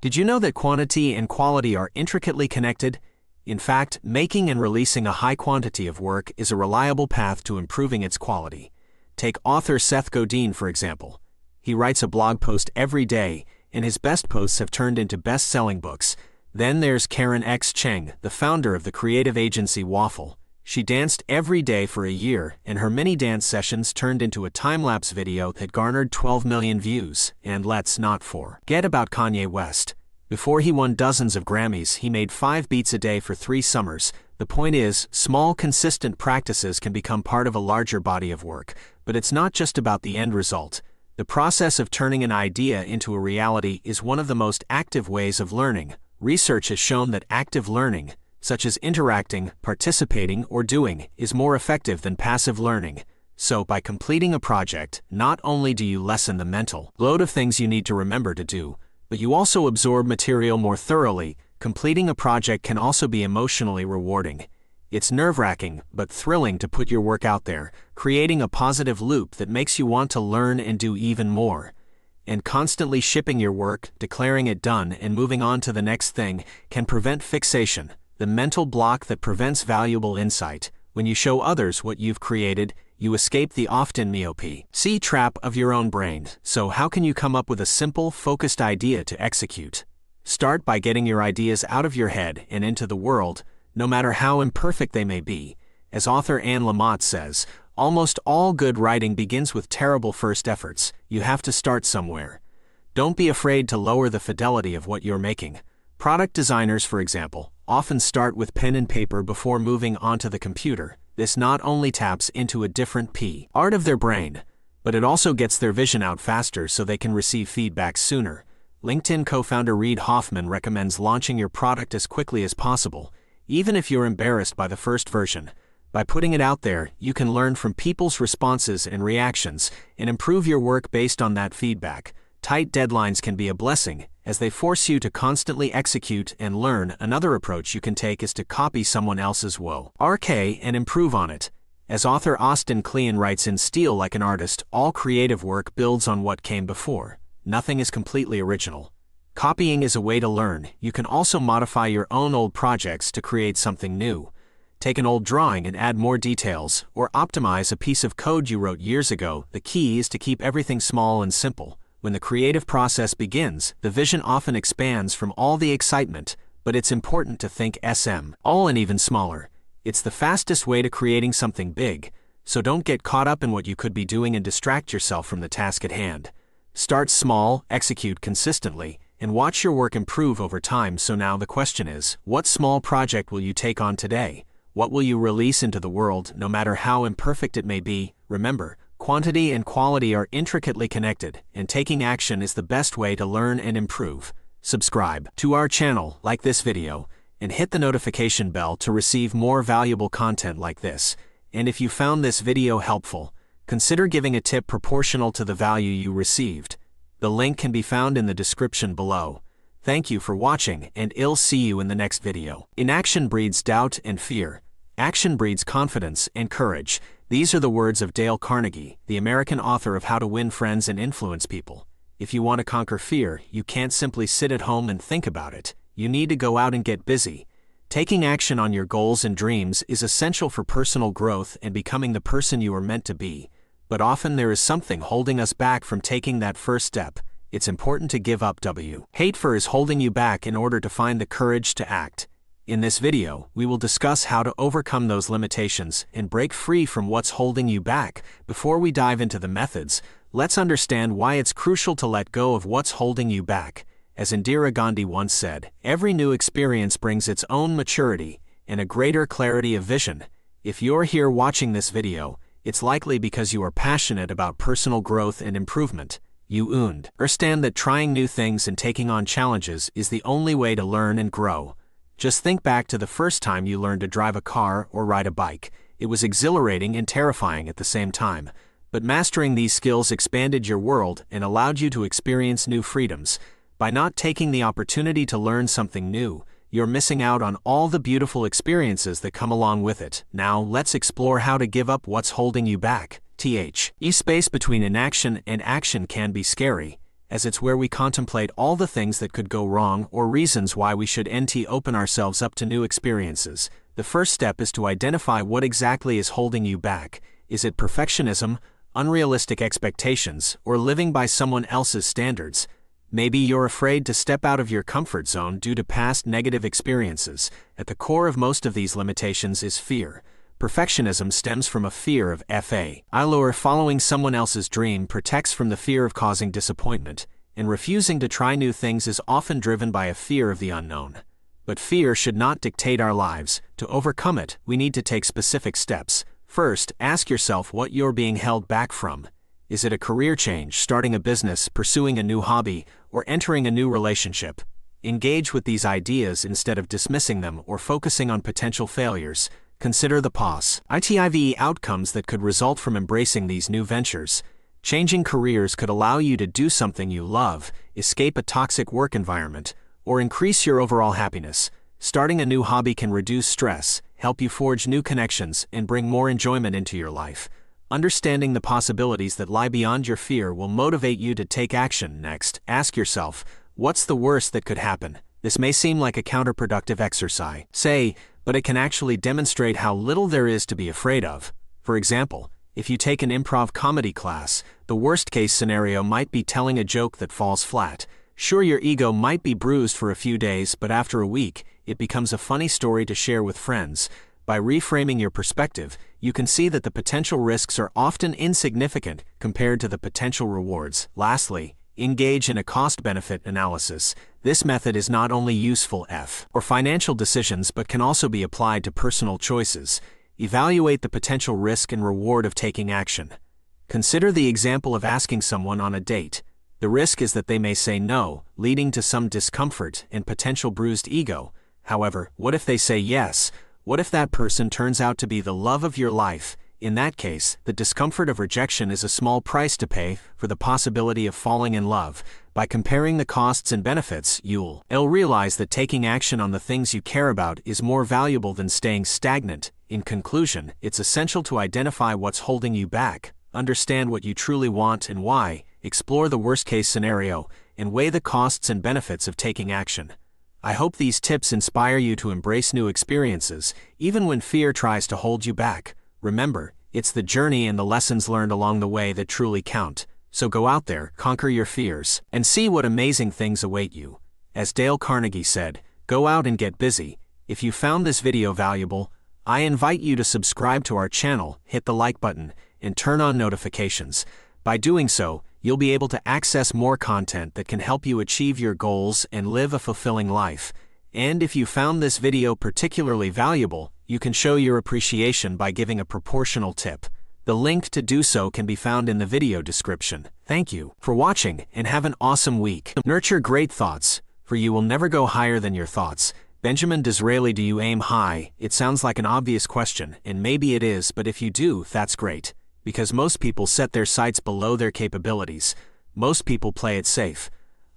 Did you know that quantity and quality are intricately connected? In fact, making and releasing a high quantity of work is a reliable path to improving its quality. Take author Seth Godin, for example. He writes a blog post every day, and his best posts have turned into best-selling books. Then there's Karen X. Cheng, the founder of the creative agency Waffle. She danced every day for a year, and her mini dance sessions turned into a time-lapse video that garnered 12 million views. And let's not forget about Kanye West. Before he won dozens of Grammys, he made 5 beats a day for 3 summers. The point is, small, consistent practices can become part of a larger body of work, but it's not just about the end result. The process of turning an idea into a reality is one of the most active ways of learning. Research has shown that active learning, such as interacting, participating, or doing, is more effective than passive learning. So, by completing a project, not only do you lessen the mental load of things you need to remember to do, but you also absorb material more thoroughly. Completing a project can also be emotionally rewarding. It's nerve-wracking, but thrilling to put your work out there, creating a positive loop that makes you want to learn and do even more. And constantly shipping your work, declaring it done, and moving on to the next thing can prevent fixation, the mental block that prevents valuable insight. When you show others what you've created, you escape the often myope trap of your own brain. So how can you come up with a simple, focused idea to execute? Start by getting your ideas out of your head and into the world, no matter how imperfect they may be. As author Anne Lamott says, almost all good writing begins with terrible first efforts. You have to start somewhere. Don't be afraid to lower the fidelity of what you're making. Product designers, for example, often start with pen and paper before moving onto the computer. This not only taps into a different part of their brain, but it also gets their vision out faster so they can receive feedback sooner. LinkedIn co-founder Reid Hoffman recommends launching your product as quickly as possible, even if you're embarrassed by the first version. By putting it out there, you can learn from people's responses and reactions and improve your work based on that feedback. Tight deadlines can be a blessing, as they force you to constantly execute and learn. Another approach you can take is to copy someone else's work and improve on it. As author Austin Kleon writes in Steal Like an Artist, all creative work builds on what came before. Nothing is completely original. Copying is a way to learn. You can also modify your own old projects to create something new. Take an old drawing and add more details, or optimize a piece of code you wrote years ago. The key is to keep everything small and simple. When the creative process begins, the vision often expands from all the excitement, but it's important to think all and even smaller. It's the fastest way to creating something big, so don't get caught up in what you could be doing and distract yourself from the task at hand. Start small, execute consistently, and watch your work improve over time. So now the question is, what small project will you take on today? What will you release into the world, no matter how imperfect it may be? Remember, quantity and quality are intricately connected, and taking action is the best way to learn and improve. Subscribe to our channel, like this video, and hit the notification bell to receive more valuable content like this. And if you found this video helpful, consider giving a tip proportional to the value you received. The link can be found in the description below. Thank you for watching, and I'll see you in the next video. Inaction breeds doubt and fear. Action breeds confidence and courage. These are the words of Dale Carnegie, the American author of How to Win Friends and Influence People. If you want to conquer fear, you can't simply sit at home and think about it. You need to go out and get busy. Taking action on your goals and dreams is essential for personal growth and becoming the person you are meant to be. But often there is something holding us back from taking that first step. It's important to give up hate for is holding you back in order to find the courage to act. In this video, we will discuss how to overcome those limitations and break free from what's holding you back. Before we dive into the methods, let's understand why it's crucial to let go of what's holding you back. As Indira Gandhi once said, every new experience brings its own maturity and a greater clarity of vision. If you're here watching this video, it's likely because you are passionate about personal growth and improvement. You understand that trying new things and taking on challenges is the only way to learn and grow. Just think back to the first time you learned to drive a car or ride a bike. It was exhilarating and terrifying at the same time. But mastering these skills expanded your world and allowed you to experience new freedoms. By not taking the opportunity to learn something new, you're missing out on all the beautiful experiences that come along with it. Now, let's explore how to give up what's holding you back. The space between inaction and action can be scary. as it's where we contemplate all the things that could go wrong or reasons why we should open ourselves up to new experiences. The first step is to identify what exactly is holding you back. Is it perfectionism, unrealistic expectations, or living by someone else's standards? Maybe you're afraid to step out of your comfort zone due to past negative experiences. At the core of most of these limitations is fear. Perfectionism stems from a fear of failure. Following someone else's dream protects from the fear of causing disappointment, and refusing to try new things is often driven by a fear of the unknown. But fear should not dictate our lives. To overcome it, we need to take specific steps. First, ask yourself what you're being held back from. Is it a career change, starting a business, pursuing a new hobby, or entering a new relationship? Engage with these ideas instead of dismissing them or focusing on potential failures. Consider the positive outcomes that could result from embracing these new ventures. Changing careers could allow you to do something you love, escape a toxic work environment, or increase your overall happiness. Starting a new hobby can reduce stress, help you forge new connections, and bring more enjoyment into your life. Understanding the possibilities that lie beyond your fear will motivate you to take action. Next, ask yourself, what's the worst that could happen? This may seem like a counterproductive exercise, but it can actually demonstrate how little there is to be afraid of. For example, if you take an improv comedy class, the worst-case scenario might be telling a joke that falls flat. Sure, your ego might be bruised for a few days, but after a week, it becomes a funny story to share with friends. By reframing your perspective, you can see that the potential risks are often insignificant compared to the potential rewards. Lastly, engage in a cost-benefit analysis. This method is not only useful for financial decisions but can also be applied to personal choices. Evaluate the potential risk and reward of taking action. Consider the example of asking someone on a date. The risk is that they may say no, leading to some discomfort and potential bruised ego. However, what if they say yes? What if that person turns out to be the love of your life? In that case, the discomfort of rejection is a small price to pay for the possibility of falling in love. By comparing the costs and benefits, you'll realize that taking action on the things you care about is more valuable than staying stagnant. In conclusion, it's essential to identify what's holding you back, understand what you truly want and why, explore the worst-case scenario, and weigh the costs and benefits of taking action. I hope these tips inspire you to embrace new experiences, even when fear tries to hold you back. Remember, it's the journey and the lessons learned along the way that truly count. So go out there, conquer your fears, and see what amazing things await you. As Dale Carnegie said, go out and get busy. If you found this video valuable, I invite you to subscribe to our channel, hit the like button, and turn on notifications. By doing so, you'll be able to access more content that can help you achieve your goals and live a fulfilling life. And if you found this video particularly valuable, you can show your appreciation by giving a proportional tip. The link to do so can be found in the video description. Thank you for watching and have an awesome week. Nurture great thoughts, for you will never go higher than your thoughts. Benjamin Disraeli. Do you aim high? It sounds like an obvious question, and maybe it is, but if you do, that's great. Because most people set their sights below their capabilities. Most people play it safe.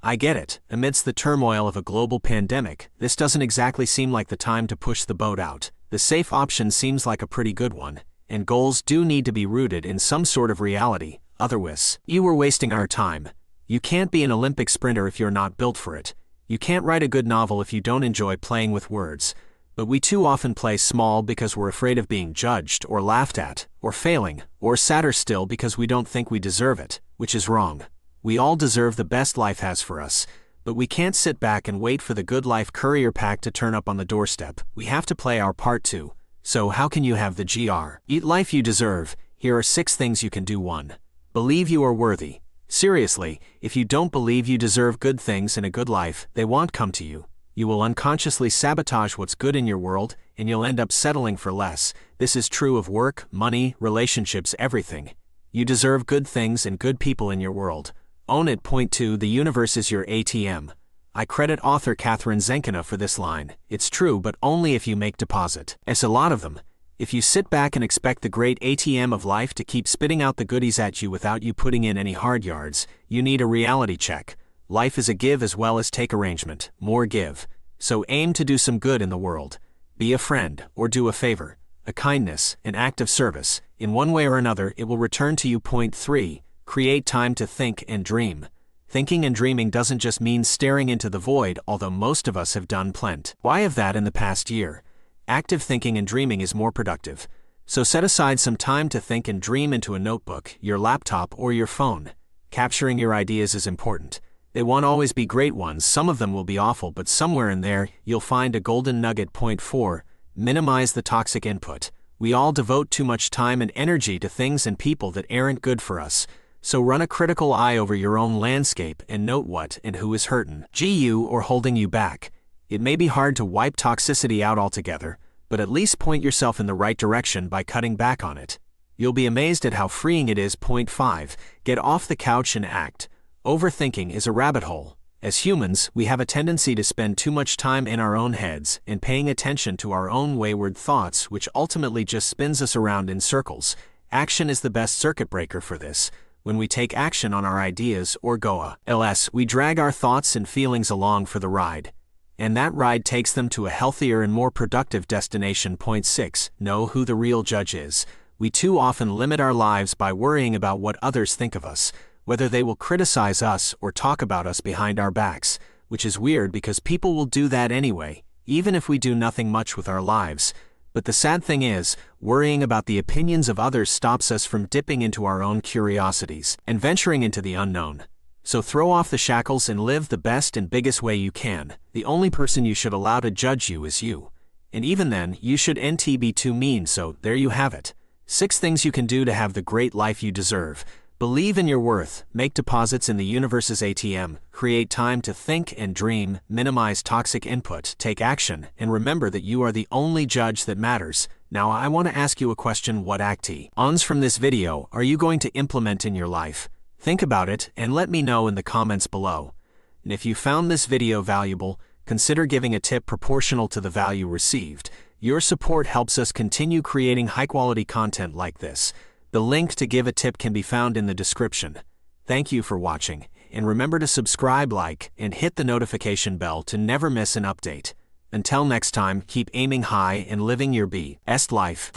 I get it. Amidst the turmoil of a global pandemic, this doesn't exactly seem like the time to push the boat out. The safe option seems like a pretty good one, and goals do need to be rooted in some sort of reality. Otherwise, you were wasting our time. You can't be an Olympic sprinter if you're not built for it. You can't write a good novel if you don't enjoy playing with words. But we too often play small because we're afraid of being judged or laughed at, or failing, or sadder still because we don't think we deserve it, which is wrong. We all deserve the best life has for us, but we can't sit back and wait for the good life courier pack to turn up on the doorstep. We have to play our part too. So how can you have the eat life you deserve? Here are 6 things you can do. 1. Believe you are worthy. Seriously, if you don't believe you deserve good things and a good life, they won't come to you. You will unconsciously sabotage what's good in your world, and you'll end up settling for less. This is true of work, money, relationships, everything. You deserve good things and good people in your world. Own it. Point 2. The universe is your ATM. I credit author Catherine Zenkina for this line. It's true, but only if you make deposit. It's a lot of them. If you sit back and expect the great ATM of life to keep spitting out the goodies at you without you putting in any hard yards, you need a reality check. Life is a give as well as take arrangement. More give. So aim to do some good in the world. Be a friend, or do a favor, a kindness, an act of service. In one way or another, it will return to you. Point 3. Create time to think and dream. Thinking and dreaming doesn't just mean staring into the void, although most of us have done plenty. Why of that in the past year? Active thinking and dreaming is more productive. So set aside some time to think and dream into a notebook, your laptop, or your phone. Capturing your ideas is important. They won't always be great ones, some of them will be awful, but somewhere in there, you'll find a golden nugget. Point 4. Minimize the toxic input. We all devote too much time and energy to things and people that aren't good for us. So run a critical eye over your own landscape and note what and who is hurting you or holding you back. It may be hard to wipe toxicity out altogether, but at least point yourself in the right direction by cutting back on it. You'll be amazed at how freeing it is. Point 5. Get off the couch and act. Overthinking is a rabbit hole. As humans, we have a tendency to spend too much time in our own heads and paying attention to our own wayward thoughts, which ultimately just spins us around in circles. Action is the best circuit breaker for this. When we take action on our ideas or goals, we drag our thoughts and feelings along for the ride. And that ride takes them to a healthier and more productive destination. Point 6. Know who the real judge is. We too often limit our lives by worrying about what others think of us, whether they will criticize us or talk about us behind our backs, which is weird because people will do that anyway, even if we do nothing much with our lives. But the sad thing is, worrying about the opinions of others stops us from dipping into our own curiosities and venturing into the unknown. So throw off the shackles and live the best and biggest way you can. The only person you should allow to judge you is you. And even then, you shouldn't be too mean, so there you have it. 6 things you can do to have the great life you deserve. Believe in your worth, make deposits in the universe's ATM, create time to think and dream, minimize toxic input, take action, and remember that you are the only judge that matters. Now I want to ask you a question. What actions from this video are you going to implement in your life? Think about it and let me know in the comments below. And if you found this video valuable, consider giving a tip proportional to the value received. Your support helps us continue creating high-quality content like this. The link to give a tip can be found in the description. Thank you for watching, and remember to subscribe, like, and hit the notification bell to never miss an update. Until next time, keep aiming high and living your best life.